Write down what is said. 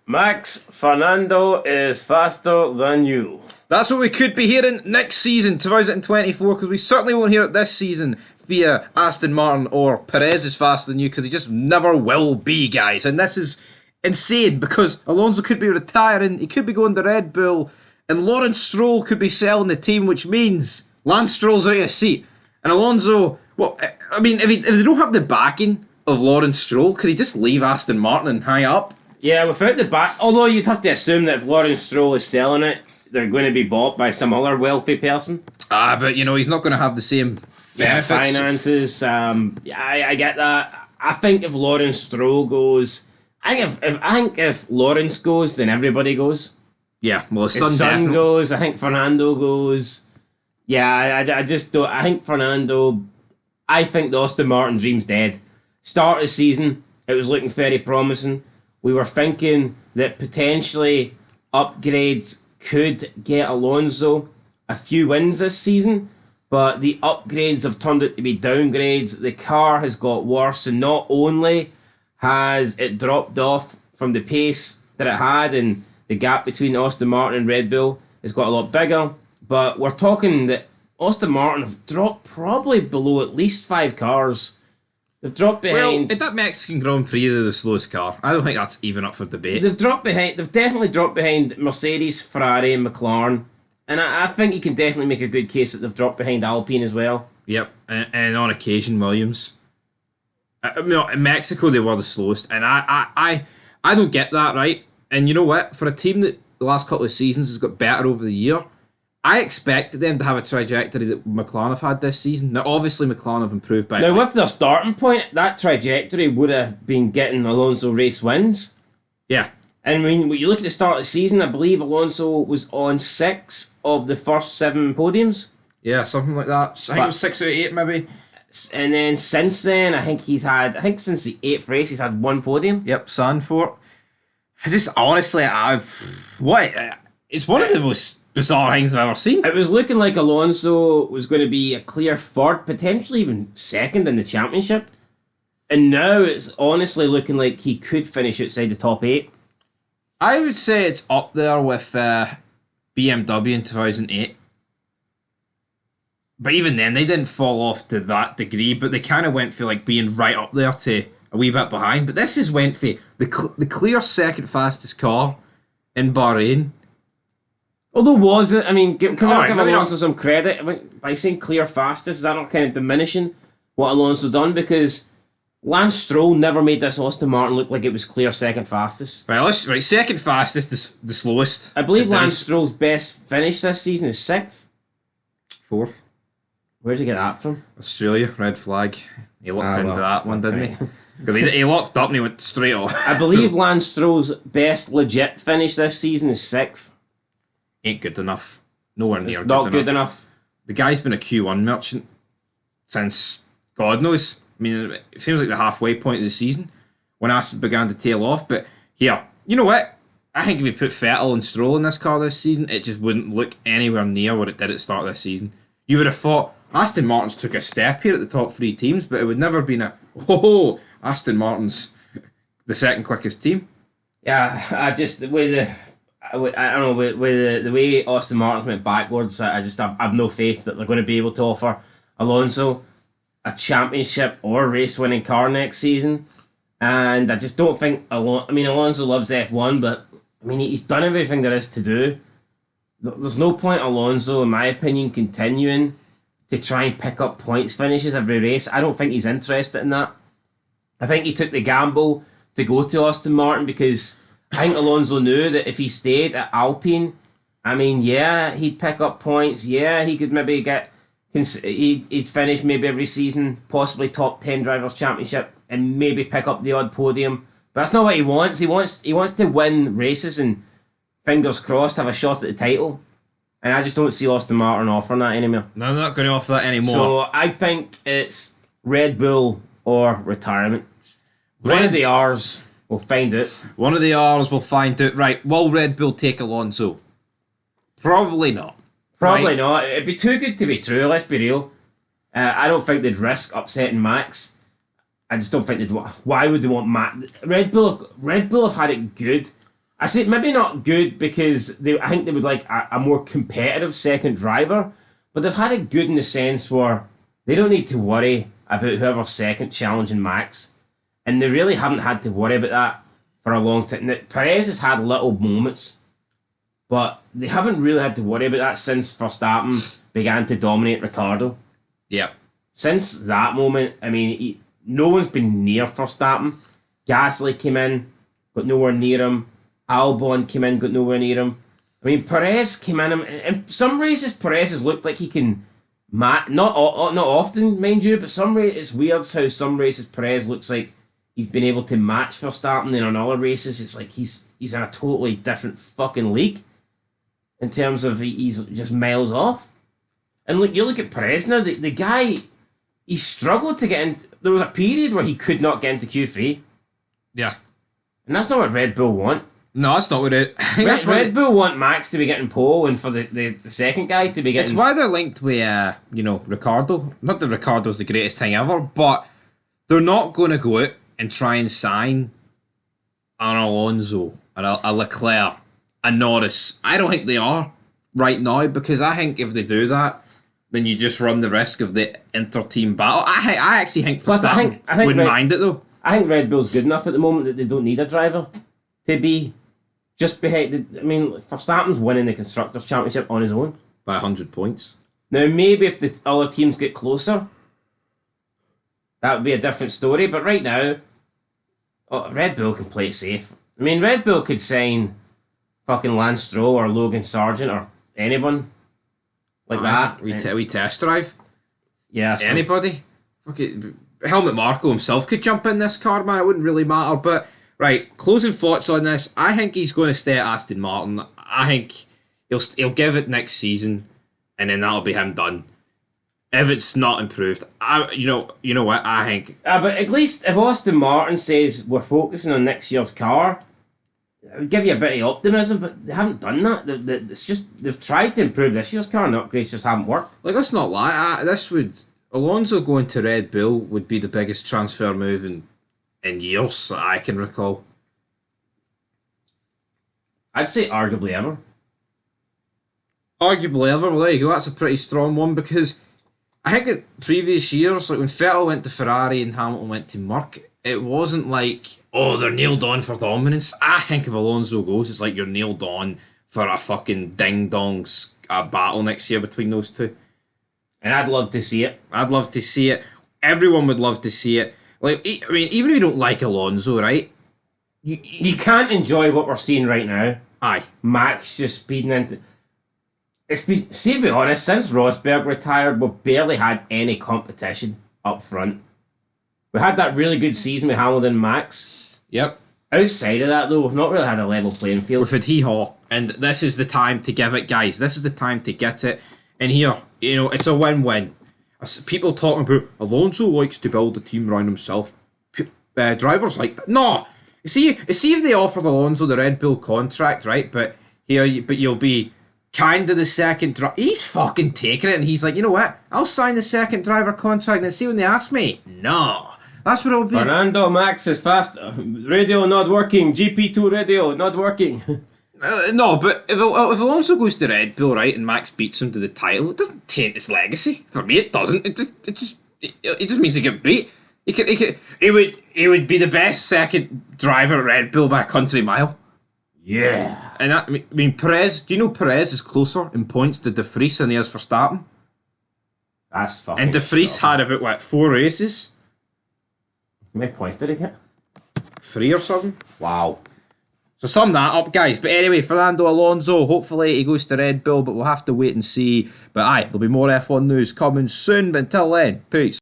Max Fernando is faster than you. That's what we could be hearing next season, 2024, because we certainly won't hear it this season via Aston Martin or Perez is faster than you, because he just never will be, guys. And this is insane, because Alonso could be retiring, he could be going to Red Bull, and Lawrence Stroll could be selling the team, which means Lance Stroll's out of his seat. And Alonso, well, I mean, if they don't have the backing of Lawrence Stroll, could he just leave Aston Martin and hang up? Yeah, without the back, although you'd have to assume that if Lawrence Stroll is selling it, they're going to be bought by some other wealthy person. But he's not going to have the same benefits. Finances. I get that. I think if Lawrence Stroll goes, I think if Lawrence goes, then everybody goes. Yeah, well, his son goes. I think Fernando goes. Yeah, I just don't. I think Fernando. I think the Aston Martin dream's dead. Start of the season, it was looking very promising. We were thinking that potentially upgrades could get Alonso a few wins this season, but the upgrades have turned out to be downgrades. The car has got worse, and not only has it dropped off from the pace that it had, and the gap between Aston Martin and Red Bull has got a lot bigger, but we're talking that Aston Martin have dropped probably below at least 5 cars. They've dropped behind. Well, at that Mexican Grand Prix, they're the slowest car. I don't think that's even up for debate. They've dropped behind. They've definitely dropped behind Mercedes, Ferrari, and McLaren. And I think you can definitely make a good case that they've dropped behind Alpine as well. Yep, and on occasion Williams. In Mexico they were the slowest, and I don't get that, right? And you know what? For a team that the last couple of seasons has got better over the year, I expected them to have a trajectory that McLaren have had this season. Now, obviously, McLaren have improved by... Now, with their starting point, that trajectory would have been getting Alonso race wins. Yeah. And when you look at the start of the season, I believe Alonso was on 6 of the first 7 podiums. Yeah, something like that. I think it was 6 out of 8, maybe. And then since then, I think since the 8th race, he's had 1 podium. Yep, Sandford. It's one of the most bizarre things I've ever seen. It was looking like Alonso was going to be a clear 3rd, potentially even 2nd in the championship. And now it's honestly looking like he could finish outside the top 8. I would say it's up there with BMW in 2008. But even then, they didn't fall off to that degree, but they kind of went for like being right up there to a wee bit behind. But this is went for the clear 2nd fastest car in Bahrain. Although was it? I mean, give Alonso some credit. I mean, by saying clear fastest, is that not kind of diminishing what Alonso done? Because Lance Stroll never made this Aston Martin look like it was clear 2nd fastest. Right, 2nd fastest is the slowest. I believe Lance Stroll's best finish this season is 6th. 4th. Where'd you get that from? Australia, red flag. He locked into that one, didn't he? Because he locked up and he went straight off. I believe Lance Stroll's best legit finish this season is 6th. Ain't good enough. Nowhere near good enough. The guy's been a Q1 merchant since God knows. I mean, it seems like the halfway point of the season when Aston began to tail off. But here, you know what? I think if you put Vettel and Stroll in this car this season, it just wouldn't look anywhere near what it did at the start of this season. You would have thought Aston Martin's took a step here at the top 3 teams, but it would never have been Aston Martin's the 2nd quickest team. Yeah, I don't know, with the way Aston Martin went backwards, I've no faith that they're going to be able to offer Alonso a championship or race-winning car next season. And I just don't think Alonso loves F1, but I mean he's done everything there is to do. There's no point Alonso, in my opinion, continuing to try and pick up points finishes every race. I don't think he's interested in that. I think he took the gamble to go to Aston Martin because I think Alonso knew that if he stayed at Alpine, I mean, yeah, he'd pick up points. Yeah, he could maybe he'd finish maybe every season, possibly top 10 Drivers' Championship, and maybe pick up the odd podium. But that's not what he wants. He wants to win races and, fingers crossed, have a shot at the title. And I just don't see Aston Martin offering that anymore. No, they're not going to offer that anymore. So I think it's Red Bull or retirement. One of the R's. We'll find it. One of the R's will find out. Right, will Red Bull take Alonso? Probably not. Probably not. It'd be too good to be true, let's be real. I don't think they'd risk upsetting Max. I just don't think they'd want... Why would they want Max? Red Bull have had it good I say maybe not good because I think they would like a more competitive second driver, but they've had it good in the sense where they don't need to worry about whoever's second challenging Max, and they really haven't had to worry about that for a long time. Now, Perez has had little moments, but they haven't really had to worry about that since Verstappen began to dominate Ricardo. Yeah. Since that moment, I mean, no one's been near Verstappen. Gasly came in, got nowhere near him. Albon came in, got nowhere near him. I mean, Perez came in some races Perez has looked like he can not often, mind you, but some races, it's weird how some races Perez looks like he's been able to match Verstappen, and on other races it's like he's in a totally different fucking league in terms of he's just miles off. And look, you look at Perez now, the guy, he struggled to get in. There was a period where he could not get into Q3. Yeah. And that's not what Red Bull want. No, that's not what it... Red Bull want Max to be getting pole and for the second guy to be getting... It's why they're linked with, Ricardo. Not that Ricardo's the greatest thing ever, but they're not going to go out and try and sign an Alonso, a Leclerc, a Norris. I don't think they are right now, because I think if they do that, then you just run the risk of the inter-team battle. I actually think Verstappen wouldn't mind it, though. I think Red Bull's good enough at the moment that they don't need a driver to be just behind. I mean, Verstappen's winning the Constructors' Championship on his own. By 100 points. Now, maybe if the other teams get closer, that would be a different story. But right now, Red Bull can play it safe. I mean, Red Bull could sign fucking Lance Stroll or Logan Sargent or anyone like that. We test drive. Yeah. Anybody. Fucking Helmut Marko himself could jump in this car, man. It wouldn't really matter. But, right, closing thoughts on this. I think he's going to stay at Aston Martin. I think he'll give it next season, and then that'll be him done. If it's not improved, you know what, I think... but at least if Aston Martin says we're focusing on next year's car, it would give you a bit of optimism, but they haven't done that. It's just, they've tried to improve this year's car, and the upgrades just haven't worked. Like, let's not lie. Alonso going to Red Bull would be the biggest transfer move in years that I can recall. I'd say arguably ever. Arguably ever? Well, there you go. That's a pretty strong one, because I think in previous years, like when Vettel went to Ferrari and Hamilton went to Merc, it wasn't like, oh, they're nailed on for dominance. I think if Alonso goes, it's like you're nailed on for a fucking ding-dong battle next year between those two. And I'd love to see it. I'd love to see it. Everyone would love to see it. Like, I mean, even if you don't like Alonso, right? You can't enjoy what we're seeing right now. Aye. Max just speeding into... It's been, see, to be honest, since Rosberg retired, we've barely had any competition up front. We had that really good season with Hamilton and Max. Yep. Outside of that, though, we've not really had a level playing field. We've had hee-haw, and this is the time to give it, guys. This is the time to get it. And here, it's a win-win. People talking about Alonso likes to build a team around himself. Drivers like that. No! See if they offered Alonso the Red Bull contract, right? But you'll be kind of the second driver. He's fucking taking it, and he's like, you know what? I'll sign the second driver contract and see when they ask me. No. That's what it'll be. Fernando, Max is fast. Radio not working. GP2 radio not working. No, but if Alonso goes to Red Bull, right, and Max beats him to the title, it doesn't taint his legacy. For me, it doesn't. It just means he get beat. He would be the best second driver at Red Bull by a country mile. Yeah. And that, I mean, Perez. Do you know Perez is closer in points to De Vries than he is Verstappen? That's fucking. And De Vries had about 4 races. How many points did he get? 3 or something. Wow. So sum that up, guys. But anyway, Fernando Alonso, hopefully he goes to Red Bull, but we'll have to wait and see. But aye, there'll be more F1 news coming soon. But until then, peace.